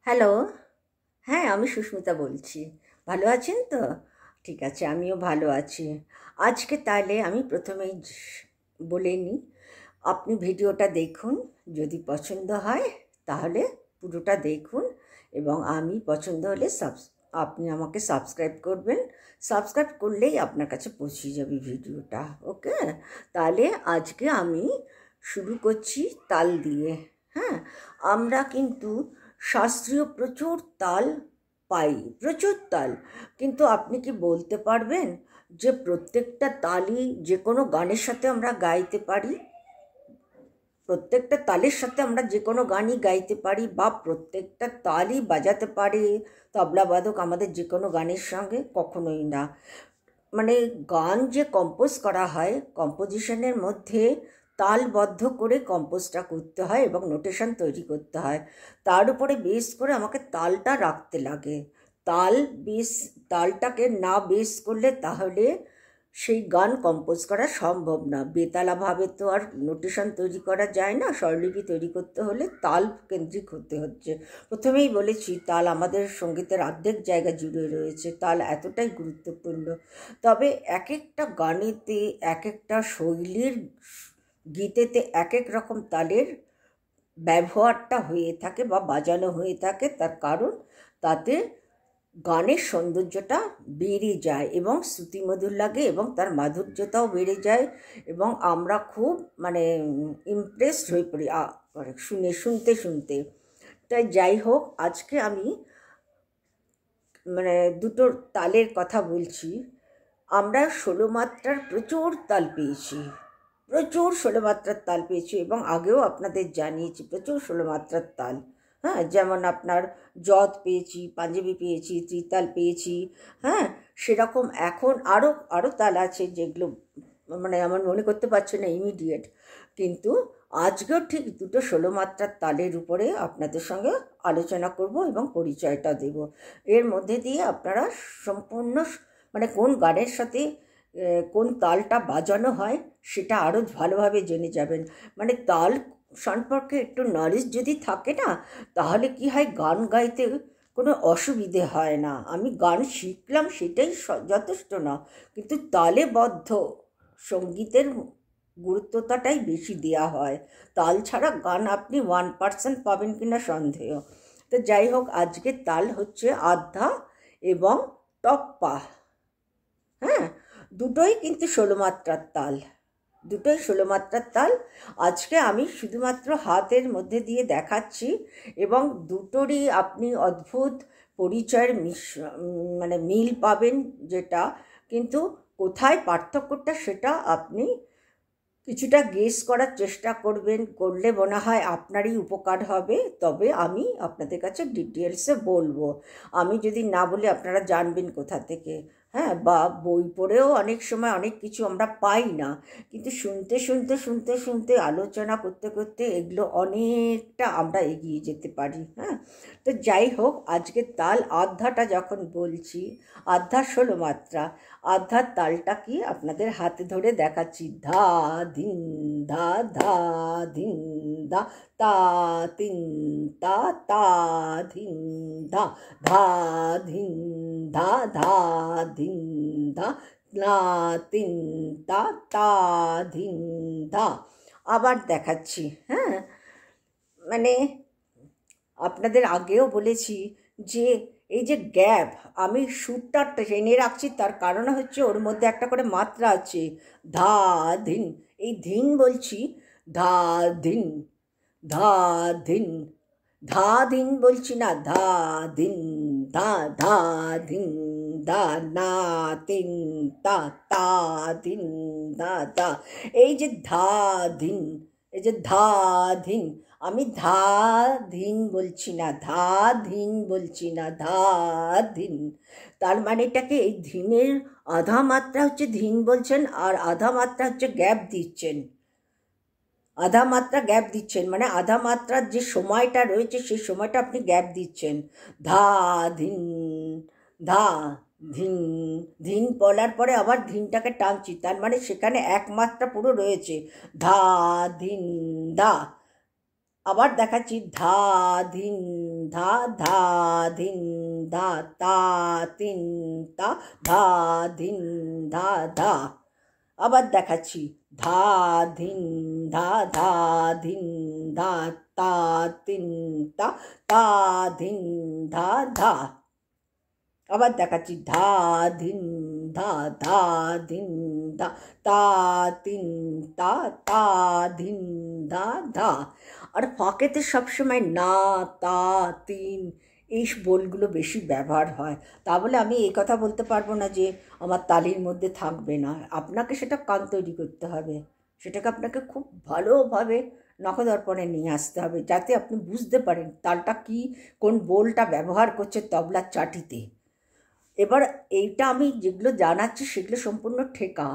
Hello. হ্যাঁ, আমি সুস্মিতা বলছি। ভালো আছেন তো? ঠিক আছে, আমিও ভালো আছি। আজকে তাহলে আমি প্রথমেই বলে নিই, আপনি ভিডিওটা দেখুন। যদি পছন্দ হয় তাহলে পুরোটা দেখুন, এবং আমি পছন্দ হলে আপনি আমাকে সাবস্ক্রাইব করবেন। সাবস্ক্রাইব করলেই আপনার কাছে পৌঁছে যাবে ভিডিওটা। ওকে, তাহলে আজকে আমি শুরু করছি তাল দিয়ে। হ্যাঁ, আমরা কিন্তু শাস্ত্রীয় প্রচুর তাল পাই, প্রচুর তাল। কিন্তু আপনি কি বলতে পারবেন যে প্রত্যেকটা তালই যে কোনো গানের সাথে আমরা গাইতে পারি? প্রত্যেকটা তালের সাথে আমরা যে কোনো গানই গাইতে পারি, বা প্রত্যেকটা তালই বাজাতে পারে তবলাবাদক আমাদের যে কোনো গানের সঙ্গে? কখনোই না। মানে গান যে কম্পোজ করা হয়, কম্পোজিশনের মধ্যে তালবদ্ধ করে কম্পোজটা করতে হয় এবং নোটেশন তৈরি করতে হয়। তার উপরে বেস করে আমাকে তালটা রাখতে লাগে। তাল বেস, তালটাকে না বেস করলে তাহলে সেই গান কম্পোজ করা সম্ভব না। বেতালাভাবে তো আর নোটেশন তৈরি করা যায় না। স্বরলিপি তৈরি করতে হলে তাল কেন্দ্রিক হতে হচ্ছে। প্রথমেই বলেছি, তাল আমাদের সঙ্গীতের অর্ধেক জায়গা জুড়ে রয়েছে। তাল এতটাই গুরুত্বপূর্ণ। তবে এক একটা গানেতে, এক একটা শৈলীর গীতেতে এক এক রকম তালের ব্যবহারটা হয়ে থাকে বা বাজানো হয়ে থাকে। তার কারণ তাতে গানের সৌন্দর্যটা বেড়ে যায় এবং শ্রুতিমধুর লাগে এবং তার মাধুর্যতাও বেড়ে যায়, এবং আমরা খুব মানে ইমপ্রেসড হয়ে পড়ি মানে শুনতে শুনতে। তাই যাই হোক, আজকে আমি মানে দুটো তালের কথা বলছি। আমরা 16 মাত্রার প্রচুর তাল পেয়েছি, প্রচুর 16 মাত্রার তাল পেয়েছি, এবং আগেও আপনাদের জানিয়েছি প্রচুর 16 মাত্রার তাল। হ্যাঁ, যেমন আপনার যৎ পেয়েছি, পাঞ্জাবি পেয়েছি, ত্রিতাল পেয়েছি। হ্যাঁ, সেরকম এখন আরও আরও তাল আছে যেগুলো মানে আমার মনে করতে পারছি না ইমিডিয়েট। কিন্তু আজকেও ঠিক দুটো 16 মাত্রার তালের উপরে আপনাদের সঙ্গে আলোচনা করব এবং পরিচয়টা দেব। এর মধ্যে দিয়ে আপনারা সম্পূর্ণ মানে কোন গানের সাথে কোন তালটা বাজানো হয় সেটা আরও ভালোভাবে জেনে যাবেন। মানে তাল সম্পর্কে একটু নলেজ যদি থাকে না, তাহলে কি হয়, গান গাইতে কোনো অসুবিধে হয় না। আমি গান শিখলাম সেটাই যথেষ্ট না, কিন্তু তালে বদ্ধ সঙ্গীতের গুরুত্বটাই বেশি দেওয়া হয়। তাল ছাড়া গান আপনি 1% পাবেন কিনা সন্দেহ। তো যাই হোক, আজকের তাল হচ্ছে আধ্যা এবং টপ্পা। হ্যাঁ, দুটোই কিন্তু 16 মাত্রার তাল, দুটোই 16 মাত্রার তাল। আজকে আমি শুধুমাত্র হাতের মধ্যে দিয়ে দেখাচ্ছি, এবং দুটোরই আপনি অদ্ভুত পরিচয়ের মানে মিল পাবেন যেটা, কিন্তু কোথায় পার্থক্যটা সেটা আপনি কিছুটা গেস করার চেষ্টা করবেন। করলে মনে হয় আপনারই উপকার হবে। তবে আমি আপনাদের কাছে ডিটেলসে বলবো। আমি যদি না বলি আপনারা জানবেন কোথা থেকে? হ্যাঁ, বা বই পড়েও অনেক সময় অনেক কিছু আমরা পাই না, কিন্তু শুনতে শুনতে শুনতে শুনতে আলোচনা করতে করতে এগুলো অনেকটা আমরা এগিয়ে যেতে পারি। হ্যাঁ, তো যাই হোক, আজকে তাল আধ্যাটা যখন বলছি, আধ্যা 16 মাত্রা। আধ্যার তালটা কি আপনাদের হাতে ধরে দেখাচ্ছি। ধা ধিন ধা, ধা ধিন ধা, তা তিন তা, তা ধিন ধা, ধা ধিন ধা, ধা ধিন ধা, না তিন তা, তা ধিন ধা। আবার দেখাচ্ছি। হ্যাঁ, মানে আপনাদের আগেও বলেছি যে এই যে গ্যাপ, আমি সুরটা টেনে রাখছি, তার কারণ হচ্ছে ওর মধ্যে একটা করে মাত্রা আছে। ধা ধিন, এই ধিন বলছি, ধা ধিন, ধা ধিন, ধা ধিন বলছি না, ধা ধিন ধা, ধা ধিন ধা, না তিন তা, তা ধিন ধা, ধা। এই যে ধা ধিন, এই যে ধা ধিন, আমি ধা ধিন বলছি না, ধা ধিন বলছি না, ধা ধিন। তার মানেটাকে, এই ধিনের আধা মাত্রা হচ্ছে ধিন বলছেন, আর আধা মাত্রা হচ্ছে গ্যাপ দিচ্ছেন। আধা মাত্রা গ্যাপ দিচ্ছেন মানে আধা মাত্রার যে সময়টা রয়েছে সেই সময়টা আপনি গ্যাপ দিচ্ছেন। ধা ধিন ধা ধিন, ধিন বলার পরে আবার ধিনটাকে টানছি, তার মানে সেখানে এক মাত্রা পুরো রয়েছে। ধা ধিন দা। আবার দেখাচ্ছি, ধা ধিন ধা ধা ধিন ধা তা তিন তা ধা ধিন ধা ধা। আবার দেখাচ্ছি, ধা ধিন ধা ধা ধিন ধা তা তিন তা তা ধিন ধা ধা। আবার দেখাচ্ছি, ধা ধিন ধা ধা ধিন ধা তা তিন তা তা ধিন ধা ধা। আর ফাঁকেতে সবসময় না, তা, তিন এই বোলগুলো বেশি ব্যবহার হয়। তা বলে আমি এই কথা বলতে পারবো না যে আমার তালির মধ্যে থাকবে না। আপনাকে সেটা কান তৈরি করতে হবে, সেটাকে আপনাকে খুব ভালোভাবে নখদর্পণে নিয়ে আসতে হবে, যাতে আপনি বুঝতে পারেন তালটা কি, কোন বোলটা ব্যবহার করছে তবলার চাটিতে। এবার এইটা আমি যেগুলো জানাচ্ছি সেগুলো সম্পূর্ণ ঠেকা।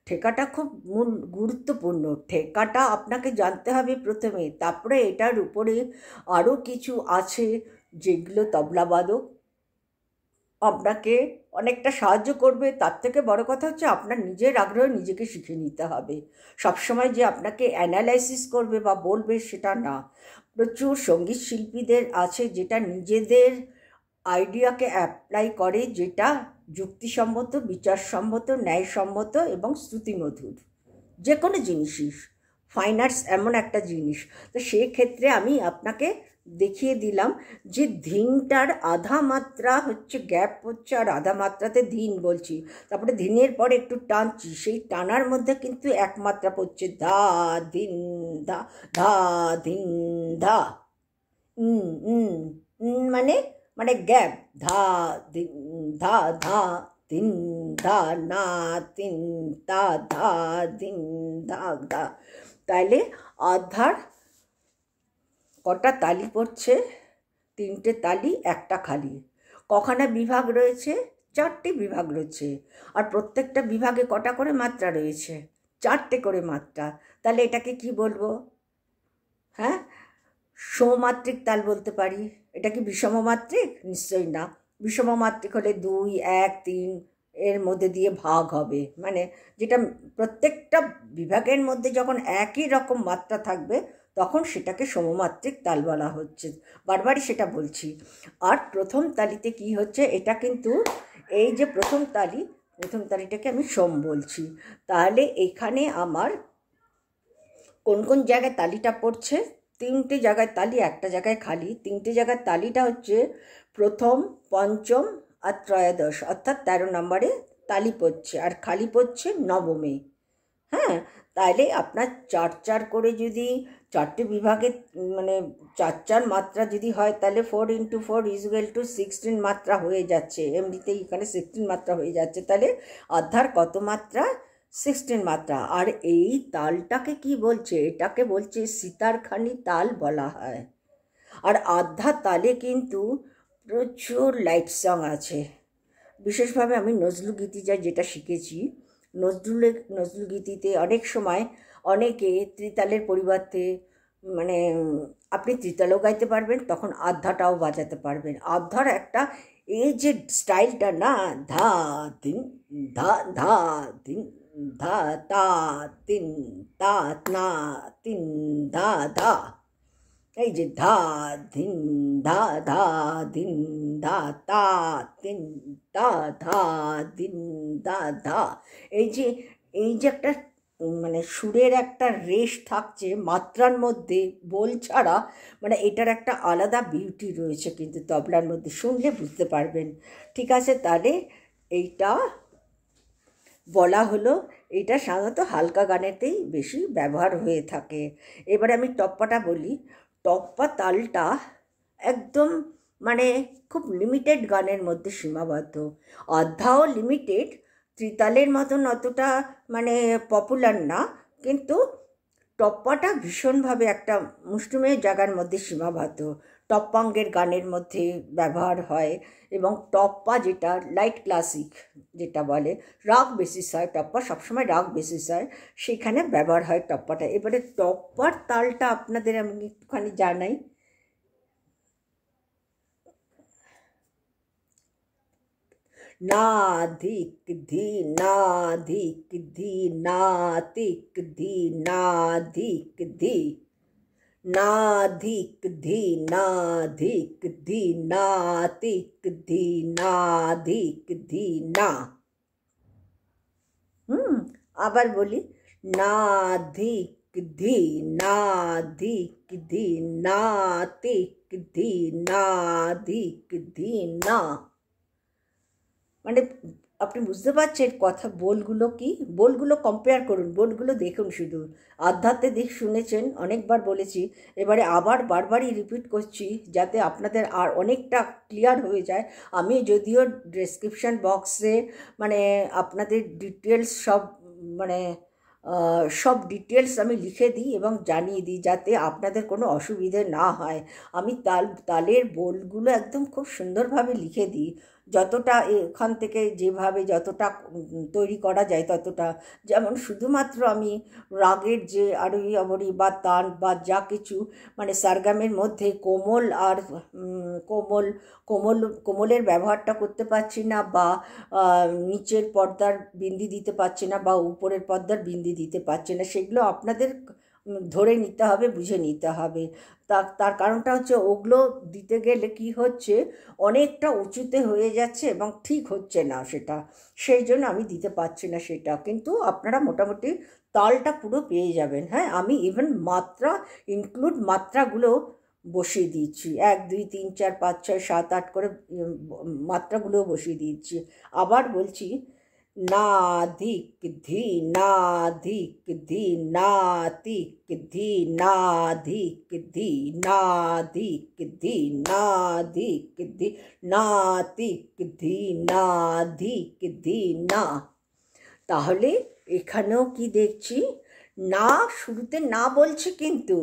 ঠেকাটা খুব গুরুত্বপূর্ণ। ঠেকাটা আপনাকে জানতে হবে প্রথমে, তারপরে এটার উপরে আরও কিছু আছে যেগুলো তবলাবাদক আপনাকে অনেকটা সাহায্য করবে। তার থেকে বড় কথা হচ্ছে আপনার নিজের আগ্রহে নিজেকে শিখে নিতে হবে। সবসময় যে আপনাকে অ্যানালাইসিস করবে বা বলবে সেটা না। প্রচুর সঙ্গীত শিল্পীদের আছে যেটা নিজেদের আইডিয়াকে অ্যাপ্লাই করে, যেটা যুক্তিসম্মত, বিচারসম্মত, ন্যায়সম্মত এবং শ্রুতিমধুর। যে কোনো জিনিসই, ফাইন আর্টস এমন একটা জিনিস। তো সেই ক্ষেত্রে আমি আপনাকে দেখিয়ে দিলাম যে ধিনটার আধা মাত্রা হচ্ছে গ্যাপ হচ্ছে, আর আধা মাত্রাতে ধিন বলছি, তারপরে ধিনের পরে একটু টানছি, সেই টানার মধ্যে কিন্তু এক মাত্রা পড়ছে ধা ধিন ধা, ধা ধিন ধা। মানে মানে গ্যাপ, ধা দিন ধা ধা তিন ধা না তিন তা ধা দিন ধা ধা। তাইলে আধার কটা তালি পড়ছে? 3টে তালি, একটা খালি। কখানা বিভাগ রয়েছে? 4টে বিভাগ রয়েছে। আর প্রত্যেকটা বিভাগে কটা করে মাত্রা রয়েছে? 4টে করে মাত্রা। তাহলে এটাকে কি বলবো? হ্যাঁ, সমমাত্রিক তাল বলতে পারি। এটা কি বিষমমাত্রিক? নিশ্চয়ই না। বিষমমাত্রিক হলে 2, 1, 3 এর মধ্যে দিয়ে ভাগ হবে, মানে যেটা প্রত্যেকটা বিভাগের মধ্যে যখন একই রকম মাত্রা থাকবে তখন সেটাকে সমমাত্রিক তাল বলা হচ্ছে। বারবারই সেটা বলছি। আর প্রথম তালিতে কি হচ্ছে, এটা কিন্তু এই যে প্রথম তালিটাকে আমি সম বলছি। তাহলে এখানে আমার কোন কোন জায়গায় তালিটা পড়ছে? 3টে জায়গায় তালি, একটা জায়গায় খালি। 3টে জায়গায় তালিটা হচ্ছে প্রথম, পঞ্চম আর ত্রয়োদশ, অর্থাৎ 13 নম্বরে তালি পড়ছে, আর খালি পড়ছে নবমে। হ্যাঁ, তাইলে আপনার 4 করে যদি 4টে বিভাগে মানে 4 মাত্রা যদি হয়, তাহলে 4 × 4 = 16 মাত্রা হয়ে যাচ্ছে। এমনিতেই এখানে 16 মাত্রা হয়ে যাচ্ছে। তাহলে আধার কত মাত্রা? 16 মাত্রা। আর এই তালটাকে কি বলছে? এটাকে বলছে সিতারখানি তাল বলা হয়। আর আধা তালে কিন্তু প্রচুর লাইট সং আছে। বিশেষভাবে আমি নজরুলগীতিটা যেটা শিখেছি, নজরুলগীতিতে অনেক সময় অনেকে ত্রিতালের পরিবর্তে, মানে আপনি ত্রিতালও গাইতে পারবেন, তখন আধাটাও বাজাতে পারবেন। আধার একটা এই যে স্টাইলটা না, ধা দিন ধা ধা দিন ধা তা তিন তা না তিন ধা ধা, এই যে ধা ধিন ধা ধা ধিন ধা তা তিন তা ধা দিন ধা ধা, এই যে একটা মানে সুরের একটা রেশ থাকছে মাত্রার মধ্যে, বোল ছাড়া, মানে এটার একটা আলাদা বিউটি রয়েছে কিন্তু তবলার মধ্যে, শুনলে বুঝতে পারবেন। ঠিক আছে, তাহলে এইটা বলা হলো। এটা সাধারণত হালকা গানেতেই বেশি ব্যবহার হয়ে থাকে। এবার আমি টপ্পাটা বলি। টপ্পা তালটা একদম মানে খুব লিমিটেড গানের মধ্যে সীমাবদ্ধ। আধাও লিমিটেড, ত্রিতালের মতন অতটা মানে পপুলার না, কিন্তু টপ্পাটা ভীষণভাবে একটা মুষ্টিমেয় জায়গার মধ্যে সীমাবদ্ধ। টপ্পাঙ্গের গানের মধ্যে ব্যবহার হয়, এবং টপ্পা যেটা লাইট ক্লাসিক যেটা বলে, রাগ বেসিস হয়, টপ্পা সবসময় রাগ বেসিস হয়, সেখানে ব্যবহার হয় টপ্পাটা। এবারে টপ্পার তালটা আপনাদের আমি একটুখানি জানাই। না ধিক ধি না ধিক ধি না তিক ধি না ধিক ধি, नाधिक धी नाधिक धी नातिक धी नाधिक धी ना। আবার বলি, নাধিক ধি নাধিক ধি নাতিক ধি নাধিক ধি না। মানে আপনি বুঝতে পারছেন কথা, বোলগুলো কি, বোলগুলো কম্পেয়ার করুন, বোলগুলো দেখুন শুধু। আধ্যাত্মে দিক শুনেছেন, অনেকবার বলেছি, এবারে আবার বারবারই রিপিট করছি যাতে আপনাদের আর অনেকটা ক্লিয়ার হয়ে যায়। আমি যদিও ডেসক্রিপশান বক্সে মানে আপনাদের ডিটেলস সব মানে সব ডিটেলস আমি লিখে দিই এবং জানিয়ে দিই যাতে আপনাদের কোনো অসুবিধে না হয়। আমি তালের বোলগুলো একদম খুব সুন্দরভাবে লিখে দিই, যতটা এখান থেকে যেভাবে যতটা তৈরি করা যায় ততটা। যেমন শুধুমাত্র আমি রাগের যে আরোহী অবরোহী বা তান বা যা কিছু মানে সারগামের মধ্যে কোমল আর কোমলের ব্যবহারটা করতে পারছি না, বা নিচের পর্দার বিন্দি দিতে পারছি না, বা উপরের পর্দার বিন্দি দিতে পারছি না, সেগুলো আপনাদের ধরে নিতে হবে, বুঝে নিতে হবে। তার কারণটা হচ্ছে ওগুলো দিতে গেলে কি হচ্ছে, অনেকটা উঁচুতে হয়ে যাচ্ছে এবং ঠিক হচ্ছে না সেটা, সেই জন্য আমি দিতে পারছি না সেটা। কিন্তু আপনারা মোটামুটি তালটা পুরো পেয়ে যাবেন। হ্যাঁ, আমি ইভেন মাত্রা ইনক্লুড মাত্রাগুলো বসিয়ে দিচ্ছি, 1 2 3 4 5 6 7 8 করে মাত্রাগুলোও বসিয়ে দিচ্ছি। আবার বলছি, নাধিক ধি নাধিক ধি নাতিক ধি নাধিক ধি নাধিক ধি নাধিক ধি নাতিক ধি নাধিক ধি না। তাহলে এখানেও কি দেখছি, না শুরুতে না বলছি, কিন্তু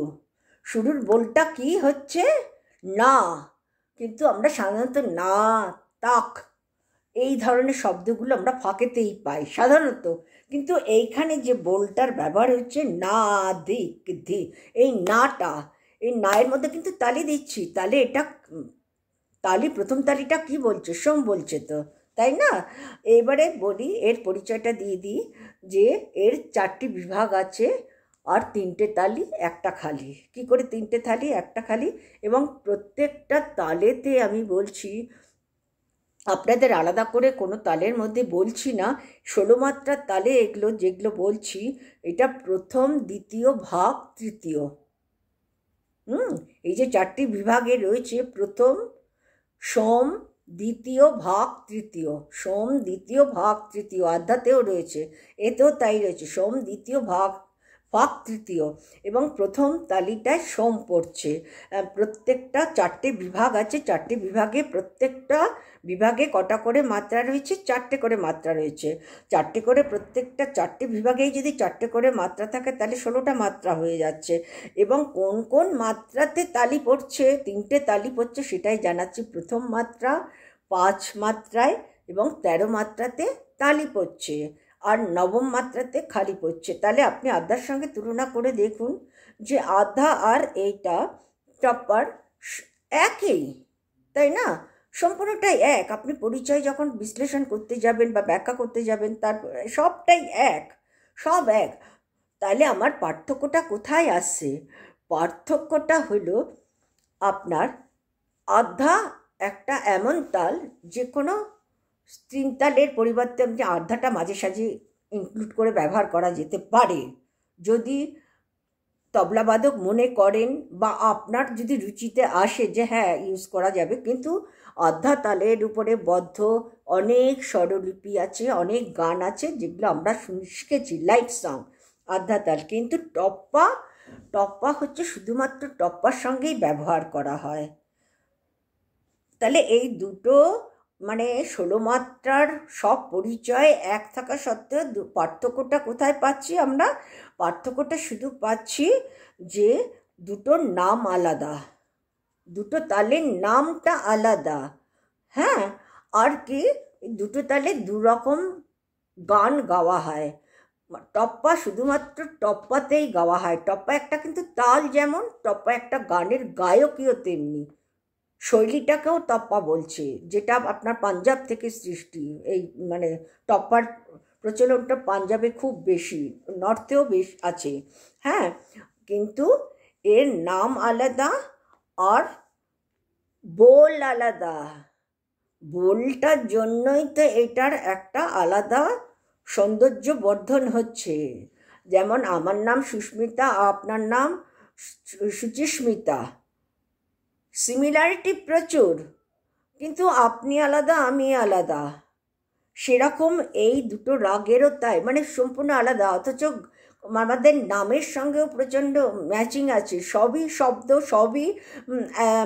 শুরুর বোলটা কি হচ্ছে না, কিন্তু আমরা সাধারণত না তাক এই ধরনের শব্দগুলো আমরা ফাঁকেতেই পাই সাধারণত, কিন্তু এইখানে যে বোলটার ব্যবহার হচ্ছে না দিক ধি, এই নাটা, এই নায়ের মধ্যে কিন্তু তালি দিচ্ছি, তাহলে এটা তালি প্রথম তালিটা কি বলছে, সোম বলছে তো, তাই না? এবারে বলি, এর পরিচয়টা দিয়ে দিই যে এর 4টি বিভাগ আছে আর 3টে তালি একটা খালি। কি করে 3টে তালি একটা খালি? এবং প্রত্যেকটা তালেতে আমি বলছি, আপনাদের আলাদা করে কোনো তালের মধ্যে বলছি না, 16 মাত্রার তালে এগুলো যেগুলো বলছি, এটা প্রথম দ্বিতীয় ভাগ তৃতীয়। এই যে 4টি বিভাগে রয়েছে, প্রথম সোম দ্বিতীয় ভাগ তৃতীয়, সোম দ্বিতীয় ভাগ তৃতীয়, আধ্যাতেও রয়েছে, এতেও তাই রয়েছে, সোম দ্বিতীয় ভাগ তৃতীয়, এবং প্রথম তালিটায় সোম পড়ছে। প্রত্যেকটা 4টে বিভাগ আছে, 4টে বিভাগে প্রত্যেকটা বিভাগে কটা করে মাত্রা রয়েছে, 4টে করে মাত্রা রয়েছে, 4টে করে, প্রত্যেকটা 4টে বিভাগেই যদি 4টে করে মাত্রা থাকে তাহলে 16টা মাত্রা হয়ে যাচ্ছে। এবং কোন কোন মাত্রাতে তালি পড়ছে, 3টে তালি পড়ছে সেটাই জানাচ্ছি। প্রথম মাত্রা 5 মাত্রায় এবং 13 মাত্রাতে তালি পড়ছে, আর নবম মাত্রাতে খালি পড়ছে। তাহলে আপনি আধ্যার সঙ্গে তুলনা করে দেখুন যে আধ্যা আর এইটা টপ্পার একই, তাই না? সম্পূর্ণটাই এক। আপনি পরিচয় যখন বিশ্লেষণ করতে যাবেন বা ব্যাখ্যা করতে যাবেন, তারপর সবটাই এক, সব এক। তাহলে আমার পার্থক্যটা কোথায় আসছে? পার্থক্যটা হলো আপনার আধ্যা একটা এমন তাল, যে কোনো 3 তালের পরিবর্তে আপনি আধ্যাটা মাঝে সাঝে ইনক্লুড করে ব্যবহার করা যেতে পারে, যদি তবলাবাদক মনে করেন বা আপনার যদি রুচিতে আসে যে হ্যাঁ ইউজ করা যাবে। কিন্তু আধ্যা তালের উপরে বদ্ধ অনেক স্বরলিপি আছে, অনেক গান আছে যেগুলো আমরা শিখেছি, লাইট সং, আধ্যা তাল। কিন্তু টপ্পা হচ্ছে শুধুমাত্র টপ্পার সঙ্গেই ব্যবহার করা হয়। তাহলে এই দুটো মানে 16 মাত্রার সব পরিচয় এক থাকা সত্ত্বেও পার্থক্যটা কোথায় পাচ্ছি আমরা? পার্থক্যটা শুধু পাচ্ছি যে দুটোর নাম আলাদা, দুটো তালের নামটা আলাদা। হ্যাঁ, আর কি, দুটো তালে দুরকম গান গাওয়া হয়। টপ্পা শুধুমাত্র টপ্পাতেই গাওয়া হয়। টপ্পা একটা কিন্তু তাল, যেমন টপ্পা একটা গানের গায়কীও তেমনি। শৈলীটাকেও টপ্পা বলছে, যেটা আপনার পাঞ্জাব থেকে সৃষ্টি। এই মানে টপ্পার প্রচলনটা পাঞ্জাবে খুব বেশি, নর্থেও বেশ আছে। হ্যাঁ, কিন্তু এর নাম আলাদা আর বোল আলাদা। বোলটার জন্যই তো এটার একটা আলাদা সৌন্দর্য বর্ধন হচ্ছে। যেমন আমার নাম সুস্মিতা, আপনার নাম সুচিস্মিতা, সিমিলারিটি প্রচুর, কিন্তু আপনি আলাদা আমি আলাদা। সেরকম এই দুটো রাগেরও তাই, মানে সম্পূর্ণ আলাদা, অথচ আমাদের নামের সঙ্গেও প্রচণ্ড ম্যাচিং আছে। সবই শব্দ, সবই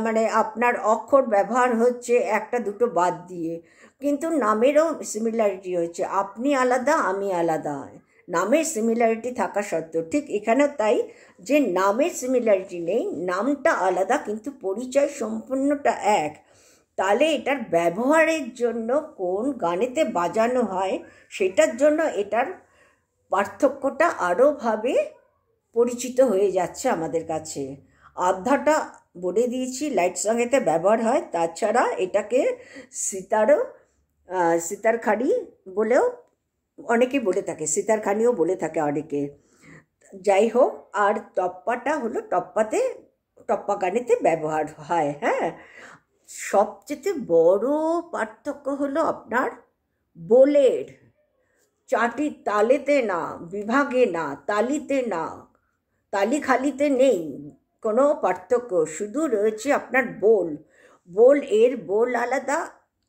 মানে আপনার অক্ষর ব্যবহার হচ্ছে একটা দুটো বাদ দিয়ে, কিন্তু নামেরও সিমিলারিটি হচ্ছে। আপনি আলাদা আমি আলাদা, নামের সিমিলারিটি থাকা সত্ত্বেও। ঠিক এখানেও তাই, যে নামের সিমিলারিটি নেই, নামটা আলাদা কিন্তু পরিচয় সম্পূর্ণটা এক। তাহলে এটার ব্যবহারের জন্য কোন গানেতে বাজানো হয় সেটার জন্য এটার পার্থক্যটা আরোভাবে পরিচিত হয়ে যাচ্ছে আমাদের কাছে। আধ্যাটা বলে দিয়েছি লাইট সঙ্গেতে ব্যবহার হয়, তাছাড়া এটাকে সিতারখানি বলেও অনেকে বলে থাকে, সিতারখানিও বলে থাকে অনেকে। যাই হোক, আর টপ্পাটা হলো টপ্পা গানেতে ব্যবহার হয়। হ্যাঁ, সবচেয়ে বড় পার্থক্য হলো আপনার বোলের। চারটি তালেতে না, বিভাগে না, তালিতে না, তালি খালিতে নেই কোনো পার্থক্য, শুধু রয়েছে আপনার বোল। এর বোল আলাদা,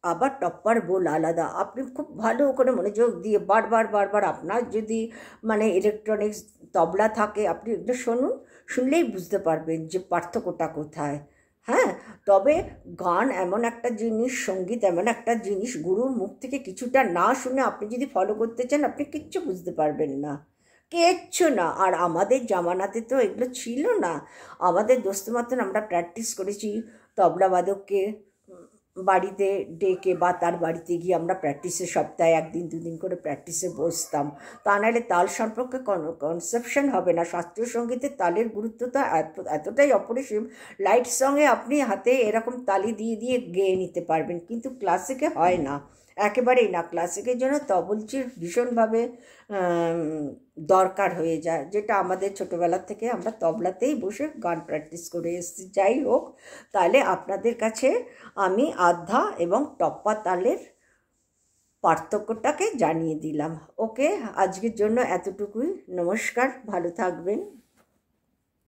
আবার টপ্পার বোল আলাদা। আপনি খুব ভালো করে মনোযোগ দিয়ে বারবার বারবার, আপনার যদি মানে ইলেকট্রনিক্স তবলা থাকে আপনি একটু শুনলেই বুঝতে পারবেন যে পার্থক্যটা কোথায়। হ্যাঁ, তবে গান এমন একটা জিনিস, সঙ্গীত এমন একটা জিনিস, গুরুর মুখ থেকে কিছুটা না শুনে আপনি যদি ফলো করতে চান আপনি কিচ্ছু বুঝতে পারবেন না, কিচ্ছু না। আর আমাদের জামানাতে তো এগুলো ছিল না। আমাদের দোস্ত মতন আমরা প্র্যাকটিস করেছি, তবলাবাদককে বাড়িতে ডেকে বা তার বাড়িতে গিয়ে আমরা প্র্যাকটিসে সপ্তাহে একদিন দুদিন করে প্র্যাকটিসে বসতাম। তা নাহলে তাল সম্পর্কে কনসেপশন হবে না। শাস্ত্রীয় সঙ্গীতে তালের গুরুত্বটা এতটাই অপরিসীম। লাইট সঙ্গে আপনি হাতে এরকম তালি দিয়ে দিয়ে গেয়ে নিতে পারবেন, কিন্তু ক্লাসিকে হয় না, একেবারেই না। ক্লাসিকের জন্য তবলচির ভীষণভাবে দরকার হয়ে যায়, যেটা আমাদের ছোটোবেলা থেকে আমরা তবলাতেই বসে গান প্র্যাকটিস করে এসেছি। যাই হোক, তাহলে আপনাদের কাছে আমি আধ্যা এবং টপ্পা তালের পার্থক্যটাকে জানিয়ে দিলাম। ওকে, আজকের জন্য এতটুকুই। নমস্কার, ভালো থাকবেন।